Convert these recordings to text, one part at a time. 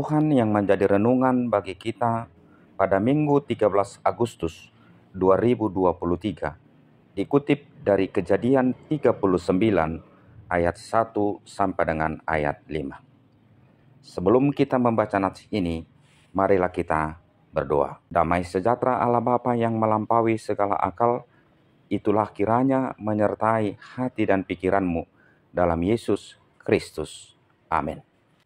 Tuhan yang menjadi renungan bagi kita pada Minggu 13 Agustus 2023 dikutip dari Kejadian 39 ayat 1 sampai dengan ayat 5. Sebelum kita membaca nats ini, marilah kita berdoa. Damai sejahtera Allah Bapa yang melampaui segala akal, itulah kiranya menyertai hati dan pikiranmu dalam Yesus Kristus. Amin.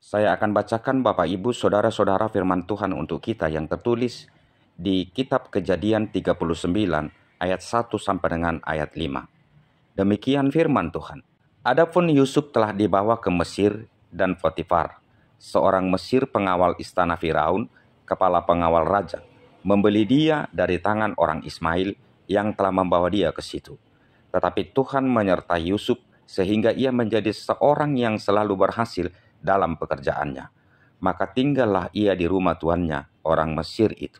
Saya akan bacakan Bapak Ibu Saudara-saudara firman Tuhan untuk kita yang tertulis di kitab Kejadian 39 ayat 1 sampai dengan ayat 5. Demikian firman Tuhan. Adapun Yusuf telah dibawa ke Mesir dan Potifar, seorang Mesir pengawal istana Firaun, kepala pengawal raja, membeli dia dari tangan orang Ismail yang telah membawa dia ke situ. Tetapi Tuhan menyertai Yusuf sehingga ia menjadi seorang yang selalu berhasil dalam pekerjaannya. Maka tinggallah ia di rumah tuannya, orang Mesir itu.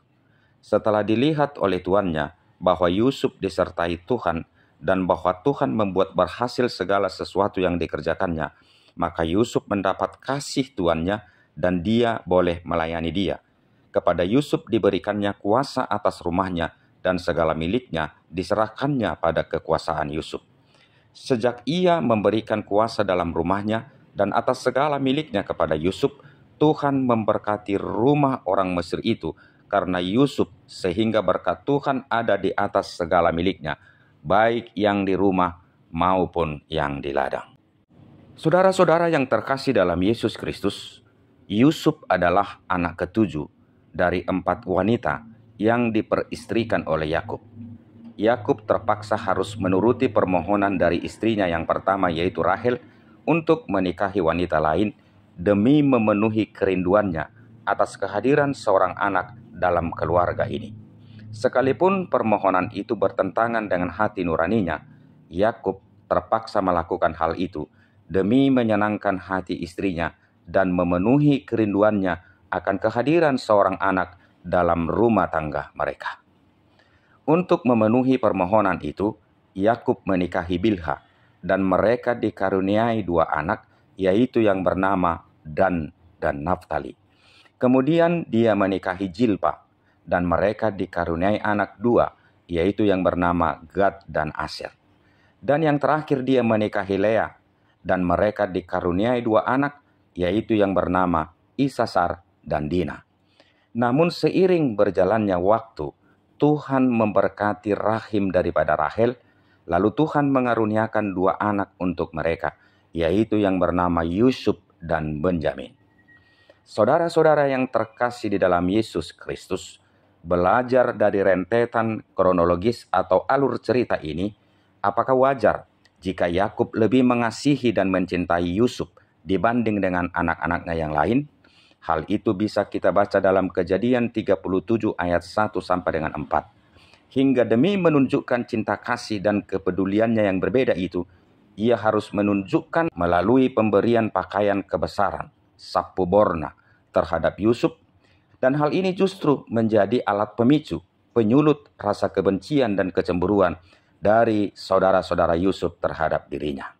Setelah dilihat oleh tuannya bahwa Yusuf disertai Tuhan dan bahwa Tuhan membuat berhasil segala sesuatu yang dikerjakannya, maka Yusuf mendapat kasih tuannya dan dia boleh melayani dia. Kepada Yusuf diberikannya kuasa atas rumahnya dan segala miliknya diserahkannya pada kekuasaan Yusuf. Sejak ia memberikan kuasa dalam rumahnya dan atas segala miliknya kepada Yusuf, Tuhan memberkati rumah orang Mesir itu karena Yusuf, sehingga berkat Tuhan ada di atas segala miliknya, baik yang di rumah maupun yang di ladang. Saudara-saudara yang terkasih dalam Yesus Kristus, Yusuf adalah anak ketujuh dari 4 wanita yang diperistrikan oleh Yakub. Yakub terpaksa harus menuruti permohonan dari istrinya yang pertama, yaitu Rahel, untuk menikahi wanita lain demi memenuhi kerinduannya atas kehadiran seorang anak dalam keluarga ini. Sekalipun permohonan itu bertentangan dengan hati nuraninya, Yakub terpaksa melakukan hal itu demi menyenangkan hati istrinya dan memenuhi kerinduannya akan kehadiran seorang anak dalam rumah tangga mereka. Untuk memenuhi permohonan itu, Yakub menikahi Bilha, dan mereka dikaruniai 2 anak, yaitu yang bernama Dan dan Naftali. Kemudian dia menikahi Jilpa, dan mereka dikaruniai anak 2, yaitu yang bernama Gad dan Aser. Dan yang terakhir dia menikahi Lea, dan mereka dikaruniai 2 anak, yaitu yang bernama Isasar dan Dina. Namun seiring berjalannya waktu, Tuhan memberkati rahim daripada Rahel. Lalu Tuhan mengaruniakan 2 anak untuk mereka, yaitu yang bernama Yusuf dan Benjamin. Saudara-saudara yang terkasih di dalam Yesus Kristus, belajar dari rentetan kronologis atau alur cerita ini, apakah wajar jika Yakub lebih mengasihi dan mencintai Yusuf dibanding dengan anak-anaknya yang lain? Hal itu bisa kita baca dalam Kejadian 37 ayat 1 sampai dengan 4. Hingga demi menunjukkan cinta kasih dan kepeduliannya yang berbeda itu, ia harus menunjukkan melalui pemberian pakaian kebesaran, sapu borna, terhadap Yusuf. Dan hal ini justru menjadi alat pemicu, penyulut rasa kebencian dan kecemburuan dari saudara-saudara Yusuf terhadap dirinya.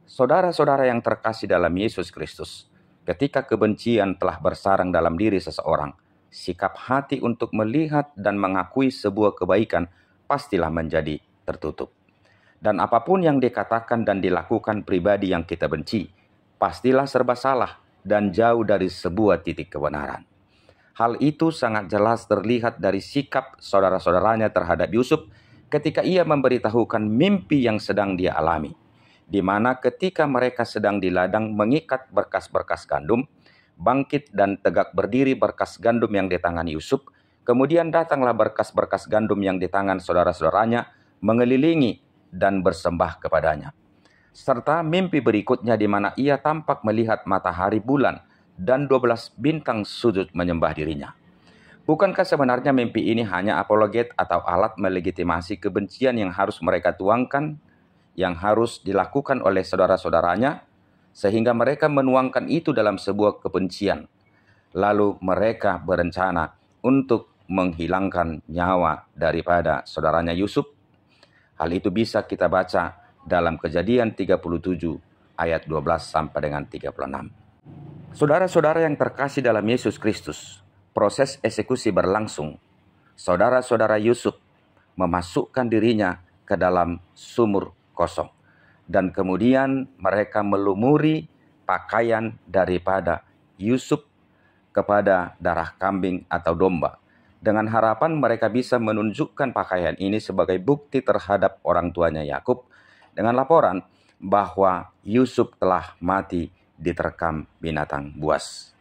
Saudara-saudara yang terkasih dalam Yesus Kristus, ketika kebencian telah bersarang dalam diri seseorang, sikap hati untuk melihat dan mengakui sebuah kebaikan pastilah menjadi tertutup. Dan apapun yang dikatakan dan dilakukan pribadi yang kita benci, pastilah serba salah dan jauh dari sebuah titik kebenaran. Hal itu sangat jelas terlihat dari sikap saudara-saudaranya terhadap Yusuf ketika ia memberitahukan mimpi yang sedang dia alami, di mana ketika mereka sedang di ladang mengikat berkas-berkas gandum, bangkit dan tegak berdiri berkas gandum yang di tangan Yusuf. Kemudian datanglah berkas-berkas gandum yang di tangan saudara-saudaranya mengelilingi dan bersembah kepadanya. Serta mimpi berikutnya di mana ia tampak melihat matahari, bulan, dan 12 bintang sujud menyembah dirinya. Bukankah sebenarnya mimpi ini hanya apologet atau alat melegitimasi kebencian yang harus mereka tuangkan, yang harus dilakukan oleh saudara-saudaranya, sehingga mereka menuangkan itu dalam sebuah kebencian. Lalu mereka berencana untuk menghilangkan nyawa daripada saudaranya Yusuf. Hal itu bisa kita baca dalam Kejadian 37 ayat 12 sampai dengan 36. Saudara-saudara yang terkasih dalam Yesus Kristus, proses eksekusi berlangsung. Saudara-saudara Yusuf memasukkan dirinya ke dalam sumur kosong. Dan kemudian mereka melumuri pakaian daripada Yusuf kepada darah kambing atau domba. Dengan harapan mereka bisa menunjukkan pakaian ini sebagai bukti terhadap orang tuanya Yakub dengan laporan bahwa Yusuf telah mati diterkam binatang buas.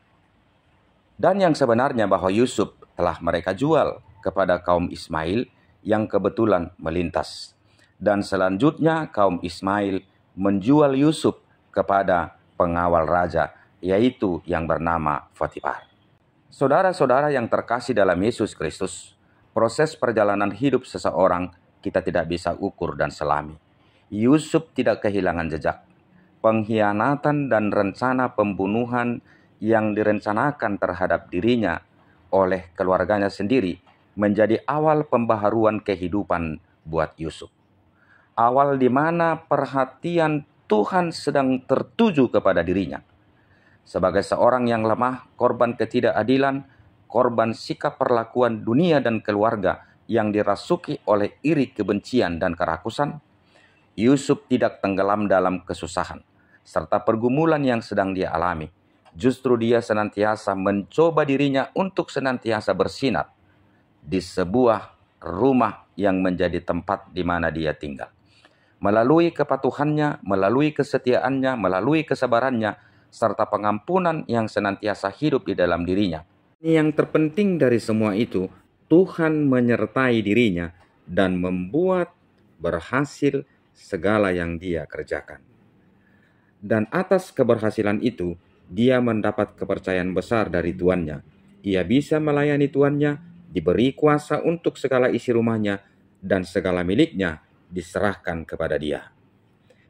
Dan yang sebenarnya bahwa Yusuf telah mereka jual kepada kaum Ismail yang kebetulan melintas. Dan selanjutnya kaum Ismail menjual Yusuf kepada pengawal raja, yaitu yang bernama Potifar. Saudara-saudara yang terkasih dalam Yesus Kristus, proses perjalanan hidup seseorang kita tidak bisa ukur dan selami. Yusuf tidak kehilangan jejak. Pengkhianatan dan rencana pembunuhan yang direncanakan terhadap dirinya oleh keluarganya sendiri menjadi awal pembaharuan kehidupan buat Yusuf. Awal di mana perhatian Tuhan sedang tertuju kepada dirinya. Sebagai seorang yang lemah, korban ketidakadilan, korban sikap perlakuan dunia dan keluarga yang dirasuki oleh iri, kebencian, dan kerakusan, Yusuf tidak tenggelam dalam kesusahan serta pergumulan yang sedang dia alami. Justru dia senantiasa mencoba dirinya untuk senantiasa bersinar di sebuah rumah yang menjadi tempat di mana dia tinggal. Melalui kepatuhannya, melalui kesetiaannya, melalui kesabarannya, serta pengampunan yang senantiasa hidup di dalam dirinya. Yang terpenting dari semua itu, Tuhan menyertai dirinya dan membuat berhasil segala yang dia kerjakan. Dan atas keberhasilan itu, dia mendapat kepercayaan besar dari tuannya. Ia bisa melayani tuannya, diberi kuasa untuk segala isi rumahnya, dan segala miliknya diserahkan kepada dia.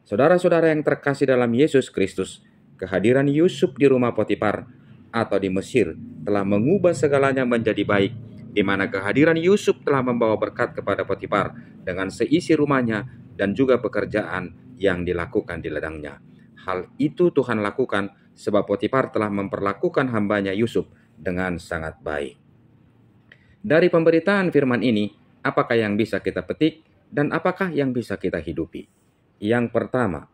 Saudara-saudara yang terkasih dalam Yesus Kristus, kehadiran Yusuf di rumah Potifar atau di Mesir telah mengubah segalanya menjadi baik, di mana kehadiran Yusuf telah membawa berkat kepada Potifar dengan seisi rumahnya dan juga pekerjaan yang dilakukan di ladangnya. Hal itu Tuhan lakukan sebab Potifar telah memperlakukan hambanya Yusuf dengan sangat baik. Dari pemberitaan firman ini, apakah yang bisa kita petik dan apakah yang bisa kita hidupi? Yang pertama,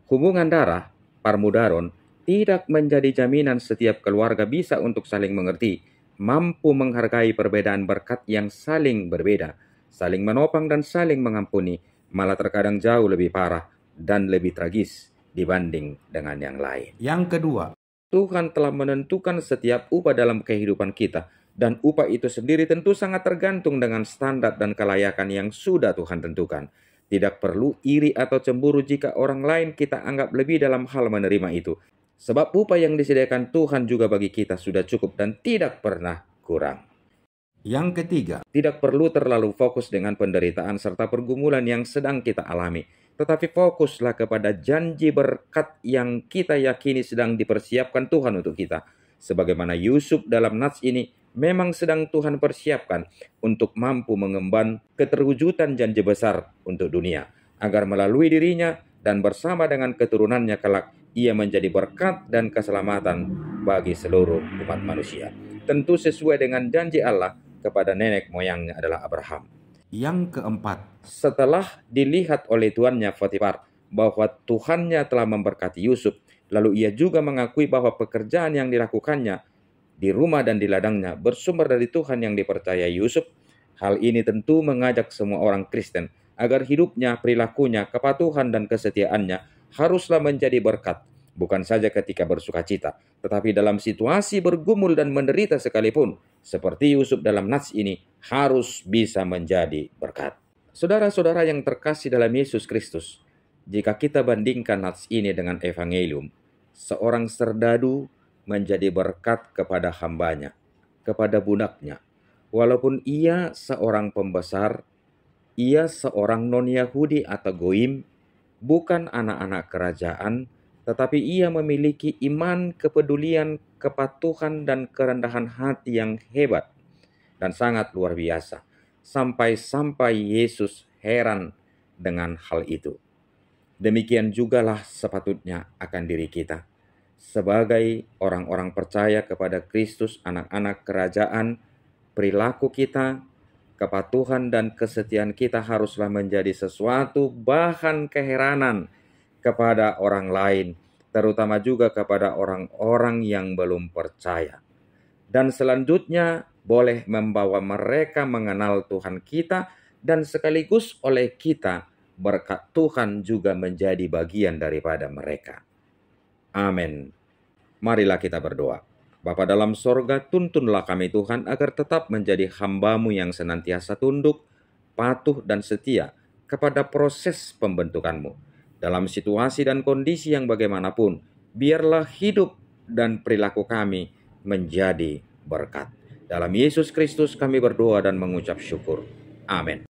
hubungan darah parmudaron tidak menjadi jaminan setiap keluarga bisa untuk saling mengerti, mampu menghargai perbedaan berkat yang saling berbeda, saling menopang dan saling mengampuni, malah terkadang jauh lebih parah dan lebih tragis dibanding dengan yang lain. Yang kedua, Tuhan telah menentukan setiap upah dalam kehidupan kita, dan upah itu sendiri tentu sangat tergantung dengan standar dan kelayakan yang sudah Tuhan tentukan. Tidak perlu iri atau cemburu jika orang lain kita anggap lebih dalam hal menerima itu. Sebab upah yang disediakan Tuhan juga bagi kita sudah cukup dan tidak pernah kurang. Yang ketiga, tidak perlu terlalu fokus dengan penderitaan serta pergumulan yang sedang kita alami. Tetapi fokuslah kepada janji berkat yang kita yakini sedang dipersiapkan Tuhan untuk kita. Sebagaimana Yusuf dalam nats ini memang sedang Tuhan persiapkan untuk mampu mengemban keterwujudan janji besar untuk dunia, agar melalui dirinya dan bersama dengan keturunannya kelak, ia menjadi berkat dan keselamatan bagi seluruh umat manusia. Tentu sesuai dengan janji Allah kepada nenek moyangnya adalah Abraham. Yang keempat, setelah dilihat oleh tuannya Potifar bahwa Tuhannya telah memberkati Yusuf, lalu ia juga mengakui bahwa pekerjaan yang dilakukannya di rumah dan di ladangnya bersumber dari Tuhan yang dipercaya Yusuf. Hal ini tentu mengajak semua orang Kristen agar hidupnya, perilakunya, kepatuhan dan kesetiaannya haruslah menjadi berkat, bukan saja ketika bersukacita, tetapi dalam situasi bergumul dan menderita sekalipun, seperti Yusuf dalam nats ini, harus bisa menjadi berkat. Saudara-saudara yang terkasih dalam Yesus Kristus, jika kita bandingkan nats ini dengan evangelium, seorang serdadu menjadi berkat kepada hambanya, kepada budaknya. Walaupun ia seorang pembesar, ia seorang non-Yahudi atau goim, bukan anak-anak kerajaan, tetapi ia memiliki iman, kepedulian, kepatuhan, dan kerendahan hati yang hebat dan sangat luar biasa. Sampai-sampai Yesus heran dengan hal itu. Demikian jugalah sepatutnya akan diri kita. sebagai orang-orang percaya kepada Kristus, anak-anak kerajaan, perilaku kita, kepatuhan dan kesetiaan kita haruslah menjadi sesuatu bahan keheranan kepada orang lain, terutama juga kepada orang-orang yang belum percaya. Dan selanjutnya boleh membawa mereka mengenal Tuhan kita, dan sekaligus oleh kita berkat Tuhan juga menjadi bagian daripada mereka. Amin. Marilah kita berdoa. Bapa dalam sorga, tuntunlah kami Tuhan agar tetap menjadi hamba-Mu yang senantiasa tunduk, patuh dan setia kepada proses pembentukan-Mu. Dalam situasi dan kondisi yang bagaimanapun, biarlah hidup dan perilaku kami menjadi berkat. Dalam Yesus Kristus kami berdoa dan mengucap syukur. Amin.